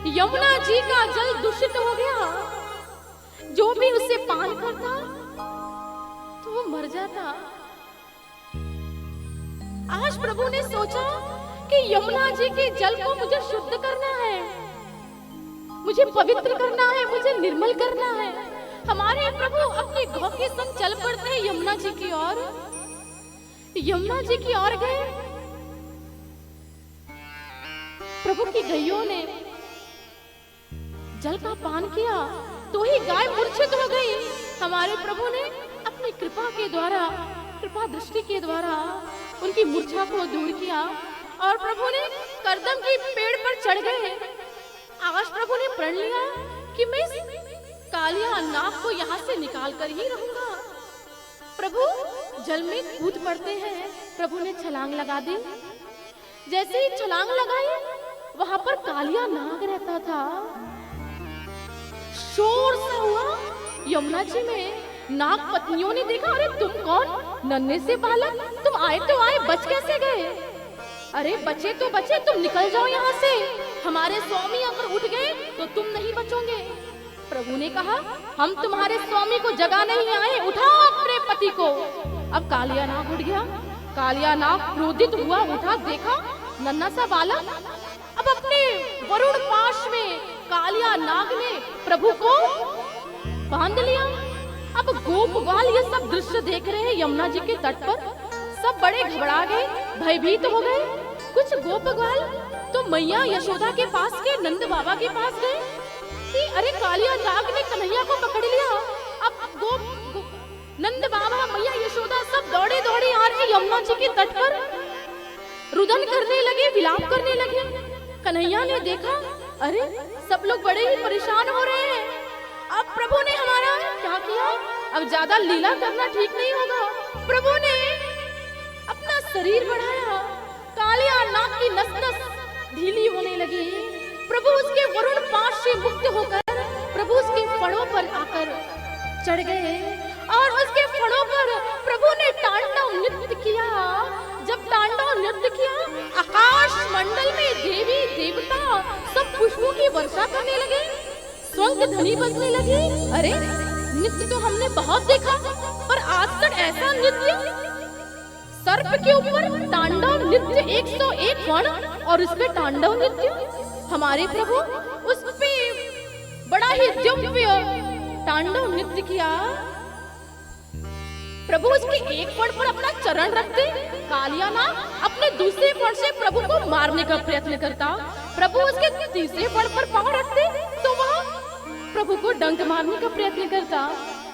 यमुना जी का जल दूषित हो गया। जो भी उससे पान करता तो वो मर जाता। आज प्रभु ने सोचा कि यमुना जी के जल को मुझे शुद्ध करना है, मुझे पवित्र करना है, मुझे निर्मल करना है। हमारे प्रभु अपने गौ के संग चल पड़ते हैं यमुना जी की ओर। यमुना जी की ओर गए। प्रभु की गैयों ने जल का पान किया तो ही गाय मूर्छित हो गई। हमारे प्रभु ने अपनी कृपा के द्वारा, कृपा दृष्टि के द्वारा उनकी मूर्छा को दूर किया और प्रभु ने करदम की पेड़ पर चढ़ गए। आज प्रभु ने प्रण लिया कि मैं इस कालिया नाग को यहाँ से निकाल कर ही रहूंगा। प्रभु जल में कूद पड़ते हैं। प्रभु ने छलांग लगा दी। जैसे ही छलांग लगाई वहां पर कालिया नाग रहता था। शोर सा हुआ यमुना जी में। नाग पत्नियों ने देखा, अरे तुम कौन, नन्हे से बालक, तुम आए तो आए, बच कैसे गए? अरे बचे तो बचे, तुम निकल जाओ यहाँ से। हमारे स्वामी अगर उठ गए तो तुम नहीं बचोगे। प्रभु ने कहा, हम तुम्हारे स्वामी को जगा नहीं आए, उठाओ अपने पति को। अब कालिया नाग उठ गया। कालिया नाग क्रोधित हुआ, उठा, देखा नन्हा सा बालक। अब अपने वरुण पाश में कालिया नाग ने प्रभु को बांध लिया। अब गोपबाल ये सब दृश्य देख रहे हैं यमुना जी के तट पर। सब बड़े घबरा गए, भयभीत हो गए। कुछ गोपबाल तो मैया यशोदा के पास गए, नंद बाबा के पास गए कि अरे कालिया नाग ने कन्हैया को पकड़ लिया। अब नंद बाबा, मैया यशोदा सब दौड़े दौड़े आ रहे यमुना जी के तट पर। रुदन करने लगे, विलाप करने लगे। कन्हैया ने देखा, अरे सब लोग बड़े ही परेशान हो रहे हैं। अब प्रभु ने हमारा क्या किया? अब ज्यादा लीला करना ठीक नहीं होगा। प्रभु ने अपना शरीर बढ़ाया। कालिया नाग की नस नस ढीली होने लगी। प्रभु उसके वरुण पाश से मुक्त होकर प्रभु उसके फणों पर आकर चढ़ गए और उसके फणों पर प्रभु ने तांडव नृत्य किया। जब तांडव नृत्य किया, आकाश मंडल में देवी देवता सब पुष्पों की वर्षा करने लगे, शंख ध्वनि बजने लगी। अरे नृत्य तो हमने बहुत देखा, पर आज तक ऐसा नृत्य, सर्प के ऊपर तांडव नृत्य, 101 वर्ण और उस पे तांडव नृत्य। हमारे प्रभु उस पे बड़ा ही दिव्य तांडव नृत्य किया। प्रभु उसके एक फण पर अपना चरण रखते, कालिया नाग अपने दूसरे फण से प्रभु को मारने का प्रयत्न करता। प्रभु उसके तीसरे फण पर पांव रखते तो वह प्रभु को डंक मारने का प्रयत्न करता।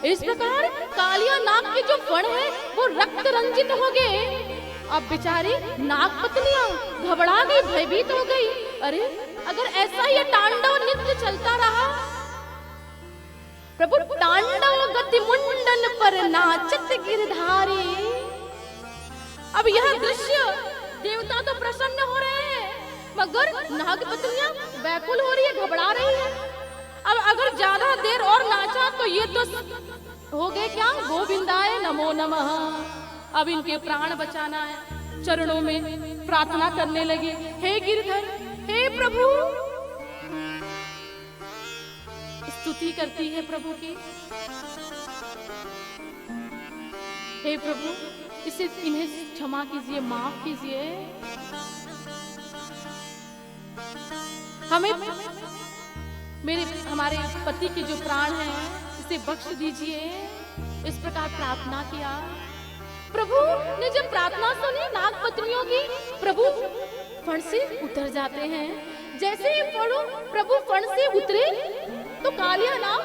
इस प्रकार कालिया नाग के जो फण है वो रक्त रंजित हो गए। अब बेचारी नाग पत्नियां घबरा गई, भयभीत हो गई। अरे अगर ऐसा ही तांडव नृत्य चलता रहा, प्रभु तांडव गति मुंडन पर नाचत गिरधारी। अब यह दृश्य देवता तो प्रसन्न हो रहे हैं, मगर नाग पत्नियां व्याकुल हो रही है, घबरा रही है। अब अगर ज्यादा देर और नाचा तो ये तो हो गए क्या, गोविंदाय नमो नमः। अब इनके प्राण बचाना है। चरणों में प्रार्थना करने लगे, हे गिरधर, हे प्रभु। स्तुति करती है प्रभु की, हे प्रभु इन्हें क्षमा कीजिए, माफ कीजिए। हमारे पति के जो प्राण हैं इसे बख्श दीजिए। इस प्रकार प्रार्थना किया। प्रभु ने जब प्रार्थना सुनी नाग पत्नियों की, प्रभु फण से उतर जाते हैं। जैसे ही प्रभु फण से उतरे तो कालिया नाग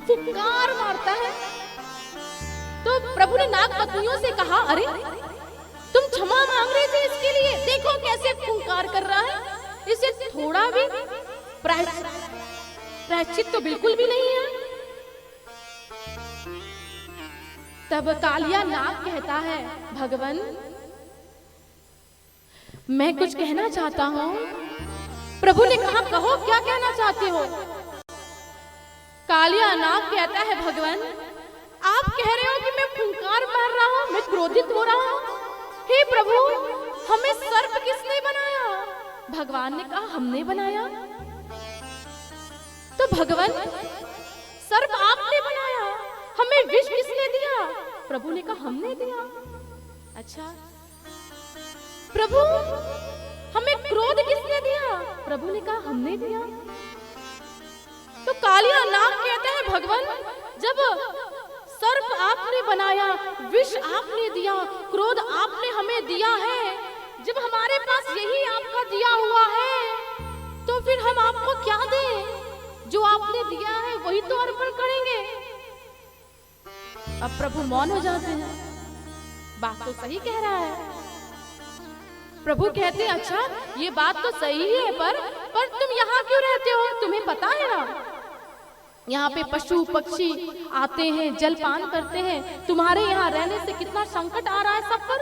फुफकार मारता है। तो प्रभु ने नाग पत्नियों से कहा, अरे तुम क्षमा मांग रहे थे इसके लिए, देखो कैसे फुफकार कर रहा है। इसे थोड़ा भी प्रायश्चित तो बिल्कुल भी नहीं है। तब कालिया नाग कहता है, भगवान मैं कुछ कहना चाहता हूँ। प्रभु ने कहा, कहो क्या कहना चाहते हो। कालिया नाग कहता है, भगवान आप कह रहे हो कि मैं फुंकार मार रहा हूँ, मैं क्रोधित हो रहा हूँ। हे प्रभु हमें सर्प किसने बनाया? भगवान ने कहा, हमने बनाया। तो भगवान सर्प आपने बनाया, हमें विष किसने दिया? प्रभु ने कहा हमने दिया। अच्छा प्रभु हमें क्रोध किसने दिया? प्रभु ने कहा हमने दिया। तो कालिया नाग कहते हैं भगवान जब सर्प आपने बनाया, विष आपने दिया, क्रोध आपने हमें दिया है, जब हमारे पास यही आपका दिया हुआ है तो फिर हम आपको क्या दें? जो आपने दिया है वही तो अर्पण करेंगे। अब प्रभु मौन हो जाते हैं। बात तो सही कह रहा है। प्रभु कहते हैं अच्छा ये बात तो सही है, पर तुम यहाँ क्यों रहते हो? तुम्हें पता है ना यहाँ पे पशु पक्षी आते हैं, जलपान करते हैं, तुम्हारे यहाँ रहने से कितना संकट आ रहा है सब पर।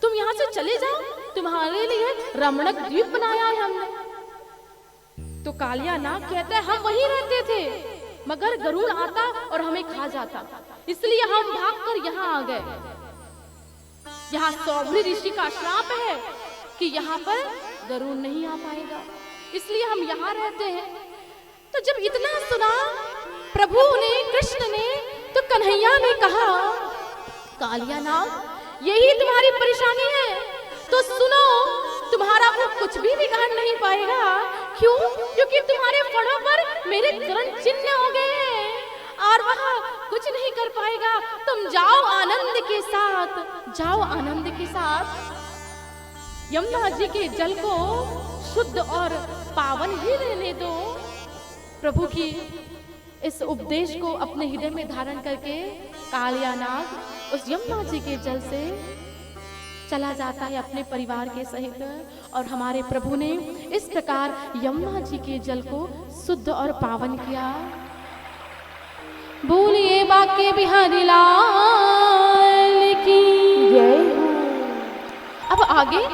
तुम यहाँ से चले जाओ, तुम्हारे लिए रमणक द्वीप बनाया है हमने। तो कालिया नाग कहता है हम वहीं रहते थे, मगर गरुड़ आता और हमें खा जाता, इसलिए हम भागकर यहाँ आ गए। यहाँ सौभरी ऋषि का श्राप है कि यहाँ पर गरुड़ नहीं आ पाएगा, इसलिए हम यहाँ रहते हैं। तो जब इतना सुना प्रभु ने, कृष्ण ने, तो कन्हैया ने कहा कालिया नाग यही तुम्हारी परेशानी है तो सुनो, तुम्हारा वो कुछ भी बिगाड़ नहीं पाएगा। क्यों? क्योंकि तुम्हारे फणों पर मेरे चरण चिन्ह हो गए हैं और वह कुछ नहीं कर पाएगा। तुम जाओ आनंद के साथ, जाओ आनंद के साथ। यमुना जी के जल को शुद्ध और पावन ही रहने दो। प्रभु की इस उपदेश को अपने हृदय में धारण करके कालिया नाग उस यमुना जी के जल से चला जाता है अपने परिवार के सहित। और हमारे प्रभु ने इस प्रकार यमुना जी के जल को शुद्ध और पावन किया। बोलिए बाके बिहारी लाल की जय। अब आगे